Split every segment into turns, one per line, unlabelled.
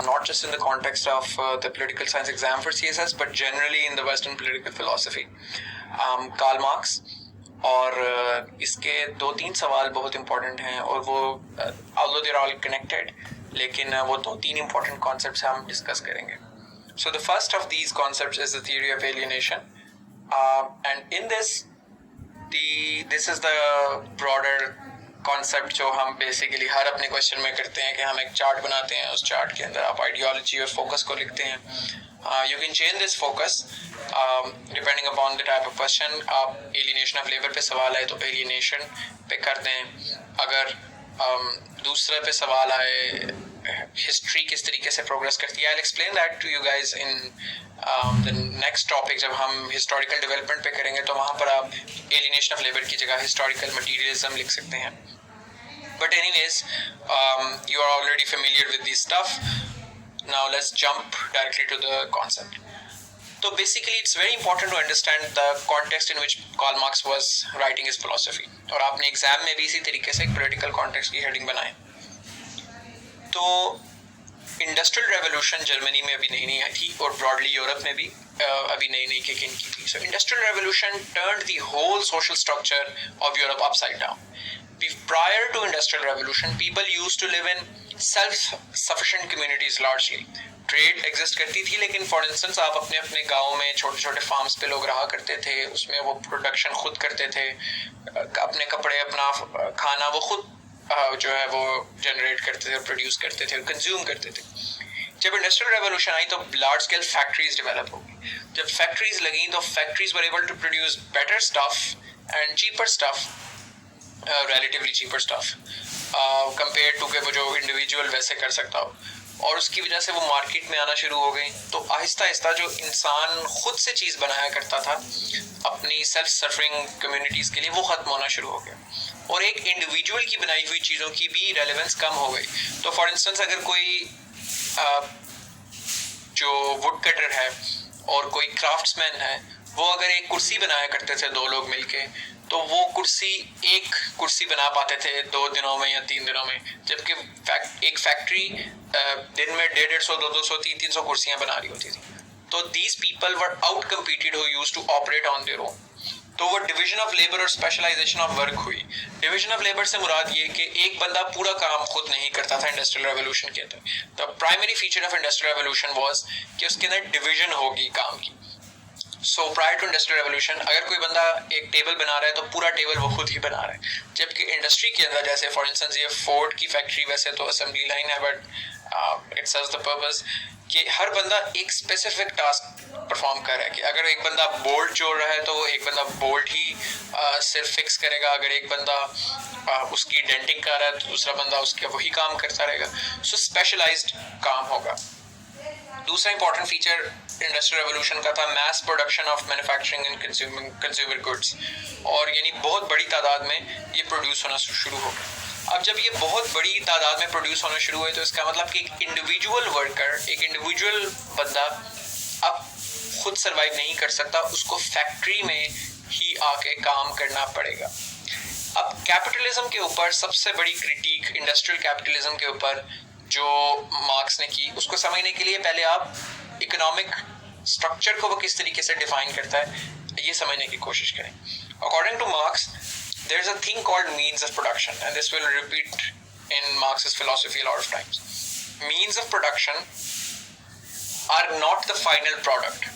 not just in the context of the political science exam for CSS, but generally in the Western political philosophy. Karl Marx और इसके 2-3 सवाल बहुत important हैं और वो although they're all connected, लेकिन वो 2-3 इंपॉर्टेंट कॉन्सेप्ट्स हम डिस्कस करेंगे. So the first of these concepts is the theory of alienation, and in this is the broader concept जो हम basically हर अपने क्वेश्चन में करते हैं कि हम एक चार्ट बनाते हैं, उस चार्ट के अंदर आप आइडियोलॉजी और फोकस को लिखते हैं. You can change this focus depending upon the type of question. आप alienation of labor पे सवाल आए तो alienation पे कर दें. अगर दूसरे पे सवाल आए हिस्ट्री किस तरीके से प्रोग्रेस करती है, I'll explain that to you guys in the next topic. जब हम हिस्टोरिकल डेवलपमेंट पे करेंगे तो वहाँ पर आप एलिनेशन ऑफ लेबर की जगह हिस्टोरिकल मटीरियलिज्म लिख सकते हैं. But anyways, you are already familiar with this stuff. Now let's jump directly to the concept. So basically it's very important to understand the context in which Karl Marx was writing his philosophy. और आपने exam में भी इसी तरीके से एक political context की heading बनाए. तो इंडस्ट्रियल रेवोल्यूशन जर्मनी में अभी नई आई थी और ब्रॉडली यूरोप में भी अभी नई किक इन की थी. So industrial revolution turned the whole social structure of Europe upside down. Prior to industrial revolution, people used to live in self-sufficient communities largely. Trade exist करती थी, लेकिन फॉर इंस्टेंस आप अपने अपने गाँव में छोटे छोटे फार्म्स पे लोग रहा करते थे, उसमें वो प्रोडक्शन खुद करते थे, अपने कपड़े अपना खाना वो खुद जो है वो जनरेट करते थे, प्रोड्यूस करते थे, कंज्यूम करते थे. जब इंडस्ट्रियल रेवोल्यूशन आई तो लार्ज स्केल फैक्ट्रीज डेवलप हो गई. जब फैक्ट्रीज लगी तो factories were able to produce better stuff and cheaper stuff, relatively cheaper stuff compared to कि वो जो इंडिविजुअल वैसे कर सकता हो, और उसकी वजह से वो मार्केट में आना शुरू हो गई. तो आहिस्ता आहिस्ता जो इंसान खुद से चीज़ बनाया करता था अपनी सेल्फ सफरिंग कम्युनिटीज़ के लिए, वो ख़त्म होना शुरू हो गया और एक इंडिविजुअल की बनाई हुई चीज़ों की भी रेलेवेंस कम हो गई. तो फॉर इंस्टेंस अगर कोई जो वुड कटर है और कोई क्राफ्ट्समैन है, वो अगर एक कुर्सी बनाया करते थे 2 लोग मिलके, तो वो एक कुर्सी बना पाते थे 2 दिनों में या 3 दिनों में, जबकि एक फैक्ट्री दिन में 150, 200, 300 कुर्सियां बना रही होती थी. तो these people were out competed who used to operate on their own. तो वो डिवीजन ऑफ लेबर और स्पेशलाइजेशन ऑफ वर्क हुई. डिवीजन ऑफ लेबर से मुराद ये कि एक बंदा पूरा काम खुद नहीं करता था इंडस्ट्रियल रेवोल्यूशन के अंदर. The primary feature of industrial revolution was कि उसके अंदर डिवीजन होगी काम की. सो प्रायर टू इंडस्ट्रियल रेवोल्यूशन अगर कोई बंदा एक टेबल बना रहा है तो पूरा टेबल वो खुद ही बना रहा है, जबकि इंडस्ट्री के अंदर जैसे फॉर इंस्टेंस ये फोर्ड की फैक्ट्री वैसे तो असेंबली लाइन है, but it serves the purpose कि हर बंदा एक स्पेसिफिक टास्क परफॉर्म कर रहा है. कि अगर एक बंदा बोल्ट जोड़ रहा है तो एक बंदा बोल्ट ही सिर्फ फिक्स करेगा, अगर एक बंदा उसकी डेंटिंग कर रहा है तो दूसरा बंदा उसका वही काम करता रहेगा. सो स्पेशलाइज्ड काम होगा. दूसरा इंपॉर्टेंट फीचर इंडस्ट्रियल रेवोल्यूशन का था mass production of manufacturing and consumer goods, और यानी बहुत बड़ी तादाद में ये प्रोड्यूस होना शुरू हो गया. अब जब ये बहुत बड़ी तादाद में प्रोड्यूस होना शुरू हुए तो इसका मतलब कि एक इंडिविजुअल वर्कर, एक इंडिविजुअल बंदा अब खुद सर्वाइव नहीं कर सकता, उसको फैक्ट्री में ही आके काम करना पड़ेगा. अब कैपिटलिज्म के ऊपर सबसे बड़ी क्रिटिक इंडस्ट्रियल कैपिटलिज्म के ऊपर जो मार्क्स ने की, उसको समझने के लिए पहले आप इकोनॉमिक स्ट्रक्चर को वो किस तरीके से डिफाइन करता है ये समझने की कोशिश करें. According two marks there is a thing called means of production, and this will repeat in Marx's philosophy a lot of times. Means of production are not the final product.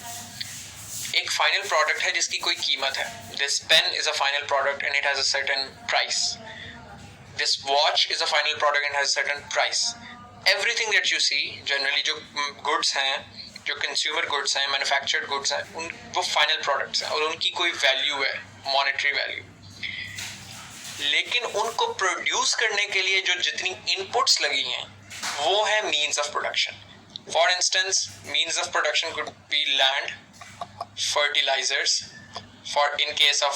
एक final product है जिसकी कोई कीमत है. This pen is a final product and it has a certain price. This watch is a final product and has a certain price. Everything that you see, generally जो goods हैं, जो consumer goods हैं, manufactured goods हैं, वो final products हैं और उनकी कोई value है, monetary value. लेकिन उनको प्रोड्यूस करने के लिए जो जितनी इनपुट्स लगी हैं वो है means of production. For instance means of production could be land, fertilizers, for in case of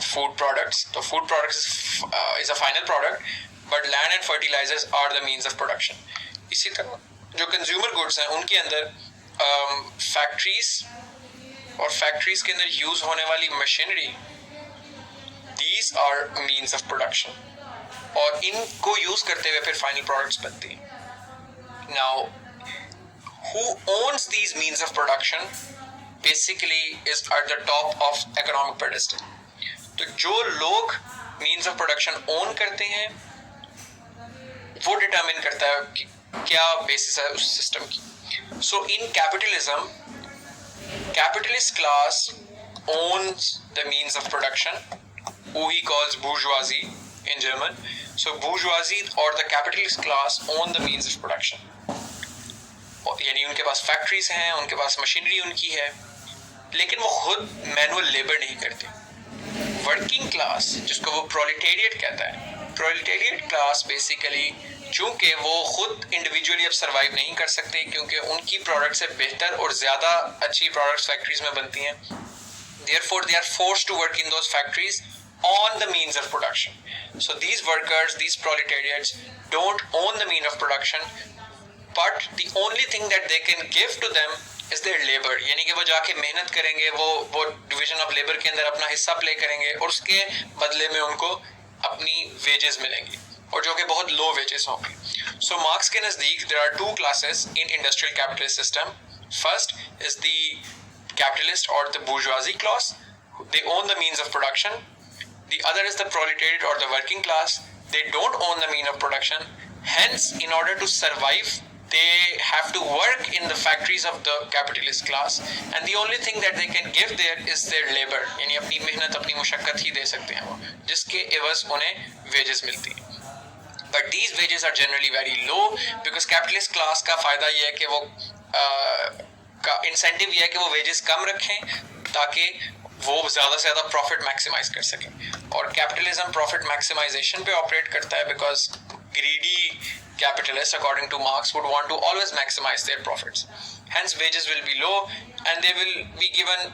food products. तो food products is a final product, but land and fertilizers are the means of production. इसी तरह जो consumer goods हैं उनके अंदर factories और factories के अंदर यूज होने वाली machinery, these are means of production, और इनको यूज करते हुए फिर फाइनल प्रोडक्ट्स बनती हैं. Now who owns these means of production basically is at the top of economic pedestal. तो जो लोग means of production own करते हैं वो determine करता है कि क्या basis है उस system की. So in capitalism, capitalist class owns the means of production, who he calls bourgeoisie in German. So bourgeoisie or the capitalist class own the means of production. यानी उनके पास फैक्ट्रीज हैं, उनके पास मशीनरी उनकी है, लेकिन वो खुद मैनुअल लेबर नहीं करते. वर्किंग क्लास, जिसको वो प्रोलेटेरिएट कहता है, प्रोलेटेरिएट क्लास बेसिकली चूंकि वो खुद इंडिविजुअली अब सर्वाइव नहीं कर सकते क्योंकि उनकी प्रोडक्ट से बेहतर और ज़्यादा अच्छी प्रोडक्ट्स फैक्ट्रीज में बनती हैं, therefore they are forced to work in those factories on the means of production. So these workers, these proletariats don't own the mean of production, but the only thing that they can give to them is their labor. यानी कि वो जाके मेहनत करेंगे, वो division of labour के अंदर अपना हिस्सा प्ले करेंगे और उसके बदले में उनको अपनी वेजेस मिलेंगी और जो कि बहुत लो वेजेस होंगे. So मार्क्स के नज़दीक there are two classes in industrial capitalist system. First is the capitalist or the bourgeoisie class. They own the means of production. The other is the proletariat or the working class. They don't own the mean of production. Hence, in order to survive, they have to work in the factories of the capitalist class, and the only thing that they can give there is their labor. यानी अपनी मेहनत, अपनी मुशक्कत ही दे सकते हैं वो, जिसके एवज उन्हें wages मिलती हैं. But these wages are generally very low because capitalist class का फायदा ये है कि वो का इंसेंटिव ये है कि वो वेजेस कम रखें ताकि वो ज़्यादा से ज़्यादा प्रॉफिट मैक्सिमाइज कर सकें. और कैपिटलिज्म प्रॉफिट मैक्सिमाइजेशन पे ऑपरेट करता है because greedy capitalists, according to Marx, would want to always maximize their profits. Hence, wages will be low and they will be given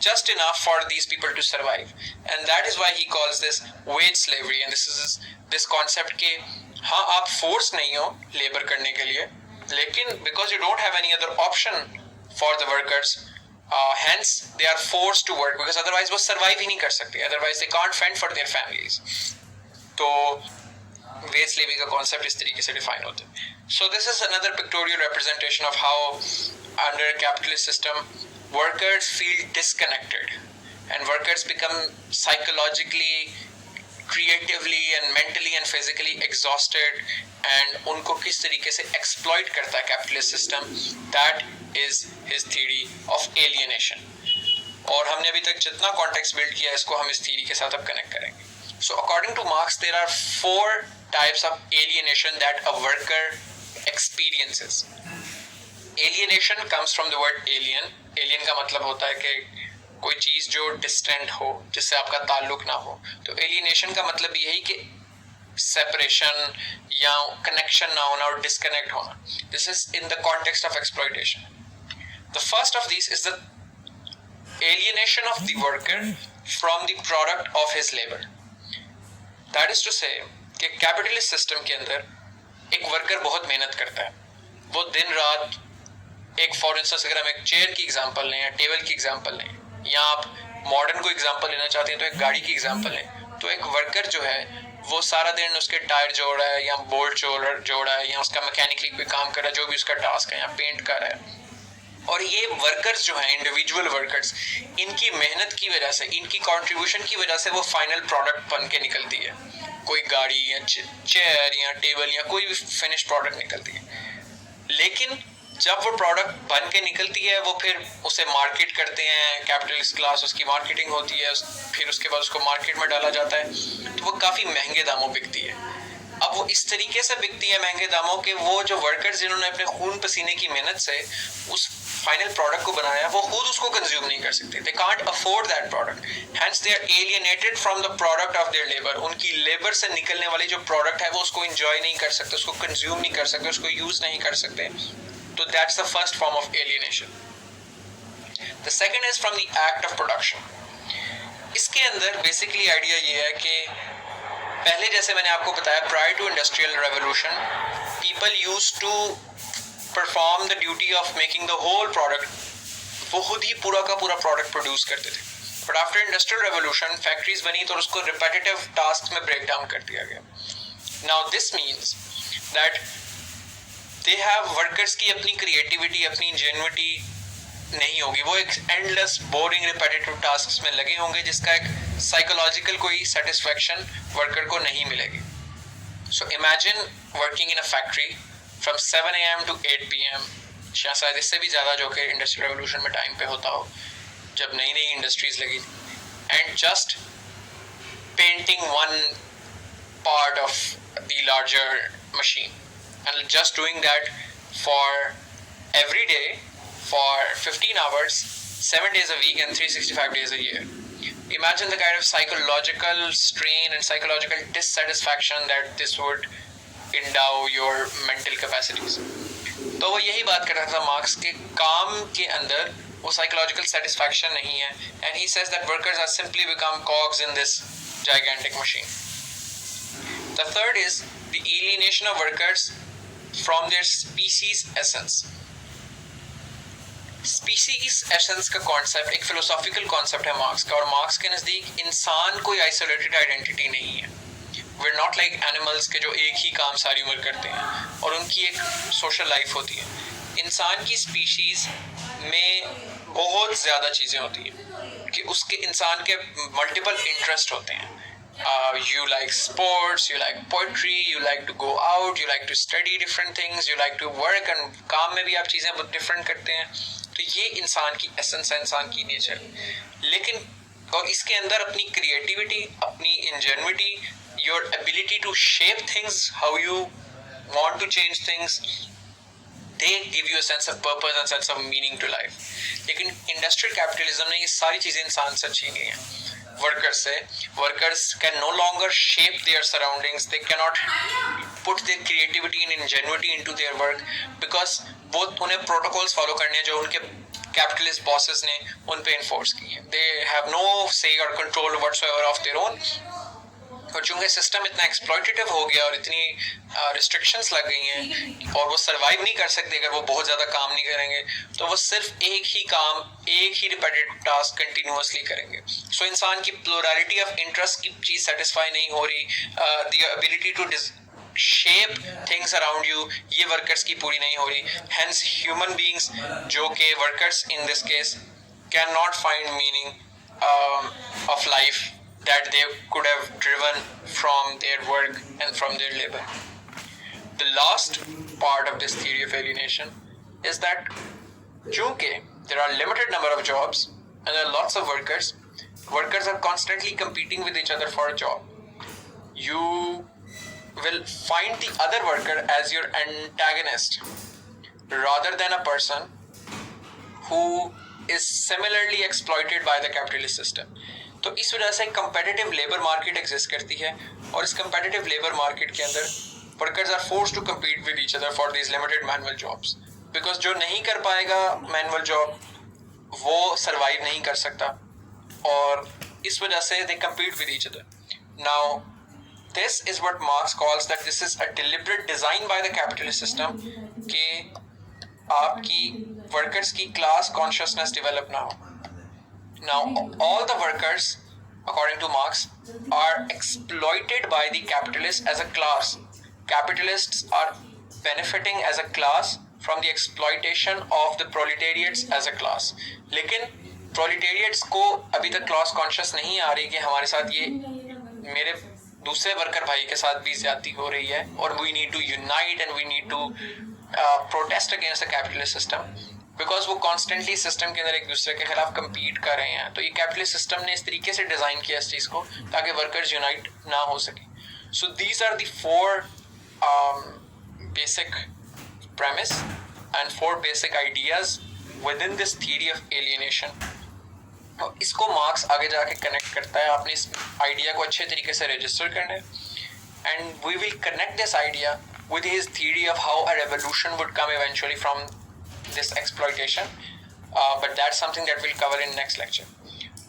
just enough for these people to survive. And that is why he calls this wage slavery. And this is this concept के हाँ आप force नहीं हो labor करने के लिए, लेकिन because you don't have any other option for the workers, hence they are forced to work because otherwise वो survive ही नहीं कर सकते. Otherwise they can't fend for their families. तो वेज स्लेवरी का कॉन्सेप्ट इस तरीके से डिफाइन होता है. So this is another pictorial representation of how under capitalist system workers feel disconnected and workers become psychologically, creatively and mentally and physically exhausted, and उनको किस तरीके से एक्सप्लॉइट करता है capitalist system. That is his theory of alienation. और हमने अभी तक जितना कॉन्टेक्स्ट बिल्ड किया इसको हम इस थ्योरी के साथ अब कनेक्ट करेंगे. So according to Marx, there are 4 types of alienation that a worker experiences. Alienation comes from the word alien. Alien का मतलब होता है कि कोई चीज़ जो distant हो, जिससे आपका ताल्लुक ना हो. तो alienation का मतलब यही कि separation या connection ना होना और disconnect होना. This is in the context of exploitation. The first of these is the alienation of the worker from the product of his labor. That is to say कि कैपिटलिस्ट सिस्टम के अंदर एक worker बहुत मेहनत करता है. वो दिन रात, एक फॉर इंस्टेंस अगर हम एक चेयर की एग्जांपल लें या टेबल की एग्जांपल लें, या आप मॉडर्न को एग्जांपल लेना चाहते हैं तो एक गाड़ी की एग्जांपल लें, तो एक वर्कर जो है वो सारा दिन उसके टायर जोड़ रहा है या बोल्ट जोड़ रहा है या उसका मैकेनिकली कोई काम कर रहा है, जो भी उसका टास्क है, या पेंट कर रहा है. और ये वर्कर्स जो हैं, इंडिविजुअल वर्कर्स, इनकी मेहनत की वजह से, इनकी कंट्रीब्यूशन की वजह से वो फाइनल प्रोडक्ट बन के निकलती है. कोई गाड़ी या चेयर या टेबल या कोई भी फिनिश प्रोडक्ट निकलती है. लेकिन जब वो प्रोडक्ट बन के निकलती है वो फिर उसे मार्केट करते हैं कैपिटलिस्ट क्लास, उसकी मार्केटिंग होती है, फिर उसके बाद उसको मार्केट में डाला जाता है, तो वो काफ़ी महंगे दामों बिकती है. अब वो इस तरीके से बिकती है महंगे दामों के, वो जो वर्कर्स जिन्होंने अपने खून पसीने की मेहनत से उस फाइनल प्रोडक्ट को बनाया, वो खुद उसको कंज्यूम नहीं कर सकते. They can't afford that product, hence they are alienated from the product of their labour. उनकी लेबर से निकलने वाली जो प्रोडक्ट है वो उसको एंजॉय नहीं कर सकते, उसको कंज्यूम नहीं कर सकते, उसको यूज नहीं कर सकते. तो that's the first form of alienation. The second is from the act of production. इसके अंदर बेसिकली आइडिया ये है कि पहले जैसे मैंने आपको बताया, prior to industrial revolution people used to perform the duty of making the whole product. वो खुद ही पूरा का पूरा प्रोडक्ट प्रोड्यूस करते थे. But after industrial revolution factories बनी तो उसको रिपेटिटिव टास्क में ब्रेक डाउन कर दिया गया. Now this means that they have workers की अपनी क्रिएटिविटी, अपनी इंजेन्युइटी नहीं होगी, वो एक एंडलेस बोरिंग रिपेटिटिव टास्क में लगे होंगे जिसका एक साइकोलॉजिकल कोई सेटिस्फैक्शन वर्कर को नहीं मिलेगी. So imagine working in a factory from 7 AM to 8 PM, या शायद इससे भी ज़्यादा, जो कि इंडस्ट्रियल रेवोल्यूशन में टाइम पे होता हो जब नई नई इंडस्ट्रीज लगी थी, and just painting one part of the larger machine and just doing that for every day for 15 hours 7 days a week and 365 days a year. Imagine the kind of psychological strain and psychological dissatisfaction that this would endow your mental capacities. तो वो यही बात कर रहा था marks के काम के अंदर वो psychological satisfaction नहीं है, and he says that workers are simply become cogs in this gigantic machine. The third is the alienation of workers from their species essence. Species essence का कॉन्सेप्ट एक फिलोसॉफिकल कॉन्सेप्ट है marks का, और marks के नज़दीक इंसान कोई isolated identity नहीं है. We're not like animals के जो एक ही काम सारी उम्र करते हैं और उनकी एक सोशल लाइफ होती है. इंसान की स्पीशीज में बहुत ज़्यादा चीज़ें होती हैं कि उसके इंसान के मल्टीपल इंटरेस्ट होते हैं. You like sports, you like poetry, you like to go out, you like to study different things, you like to work, and काम में भी आप चीज़ें बहुत डिफरेंट करते हैं. तो ये इंसान की एसेंस है, इंसान की नेचर. लेकिन और इसके अंदर अपनी क्रिएटिविटी, अपनी इंजेन्युइटी, your ability to shape things how you want to change things, they give you a sense of purpose and sense of meaning to life. लेकिन इंडस्ट्रियल कैपिटलिज्म ने ये सारी चीज़ें इंसान से छीन ली हैं वर्कर्स से. Workers can no longer shape their surroundings, they cannot put their creativity and ingenuity into their work because वो उन्हें प्रोटोकॉल्स फॉलो करने हैं जो उनके कैपिटलिस्ट बॉसेस ने उन पे इन्फोर्स की हैं. दे हैव नो से और control whatsoever of their own. और चूंकि सिस्टम इतना एक्सप्लॉइटेटिव हो गया और इतनी रिस्ट्रिक्शंस लग गई हैं और वो सर्वाइव नहीं कर सकते अगर वो बहुत ज़्यादा काम नहीं करेंगे, तो वो सिर्फ एक ही काम, एक ही रिपीटेड टास्क कंटिन्यूअसली करेंगे. सो इंसान की प्लुरलिटी ऑफ इंटरेस्ट की चीज़ सेटिस्फाई नहीं हो रही. The ability to shape things around you, ये वर्कर्स की पूरी नहीं हो रही. हेंस ह्यूमन बीइंग्स, जो कि workers in this case, can not find meaning of life that they could have driven from their work and from their labor. The last part of this theory of alienation is that chunke there are limited number of jobs and there are lots of workers, workers are constantly competing with each other for a job. You will find the other worker as your antagonist rather than a person who is similarly exploited by the capitalist system. तो इस वजह से competitive labour market exist करती है, और इस competitive labour market के अंदर workers are forced to compete with each other for these limited manual jobs, because जो नहीं कर पाएगा मैनुअल जॉब वो सरवाइव नहीं कर सकता, और इस वजह से दे compete with each other. Now this is what marks calls that this is a deliberate design by the capitalist system कि आपकी वर्कर्स की क्लास कॉन्शियसनेस डेवलप ना हो. Now, all the workers, according to Marx, are exploited by the capitalists as a class. Capitalists are benefiting as a class from the exploitation of the proletariats as a class. लेकिन proletariats को अभी तक class conscious नहीं आ रही कि हमारे साथ ये मेरे दूसरे वर्कर भाई के साथ भी ज्यादती हो रही है, और we need to unite and we need to protest against the capitalist system. Because वो कॉन्स्टेंटली सिस्टम के अंदर एक दूसरे के खिलाफ कम्पीट कर रहे हैं. तो ये कैपिटलिस्ट सिस्टम ने इस तरीके से डिज़ाइन किया इस चीज़ को ताकि वर्कर्स यूनाइट ना हो सके. So these are the 4 basic premise and 4 basic ideas within this theory of alienation. और इसको मार्क्स आगे जाके कनेक्ट करता है. आपने इस आइडिया को अच्छे तरीके से रजिस्टर करना है, and we will connect this idea with his theory of how a revolution would come eventually from this exploitation, but that's something that we'll cover in next lecture.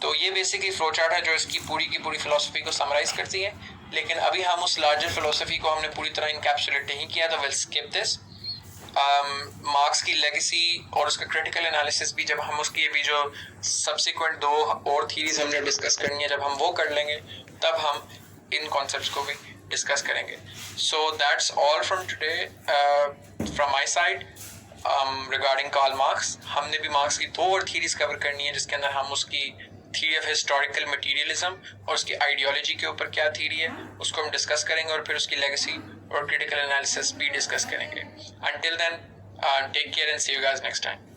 तो ये बेसिकली फ्लो चार्ट है जो इसकी पूरी की पूरी philosophy को summarise करती है, लेकिन अभी हम उस लार्जर फिलोसफी को हमने पूरी तरह इनकैप्सुलेट नहीं किया, तो विल स्किप दिस. मार्क्स की लेगेसी और उसका क्रिटिकल एनालिसिस भी, जब हम उसकी अभी जो सब्सिक्वेंट 2 और थीरीज हमने डिस्कस करनी है, जब हम वो कर लेंगे तब हम इन कॉन्सेप्ट्स को भी डिस्कस करेंगे. So that's all from today from my side regarding Karl Marx. हमने भी मार्क्स की 2 और थीरीज कवर करनी है, जिसके अंदर हम उसकी थ्योरी ऑफ हिस्टोरिकल मटेरियलिज्म और उसकी आइडियोलॉजी के ऊपर क्या थ्योरी है उसको हम डिस्कस करेंगे, और फिर उसकी लेगेसी और क्रिटिकल एनालिसिस भी डिस्कस करेंगे. Until then, take care and see you guys next time.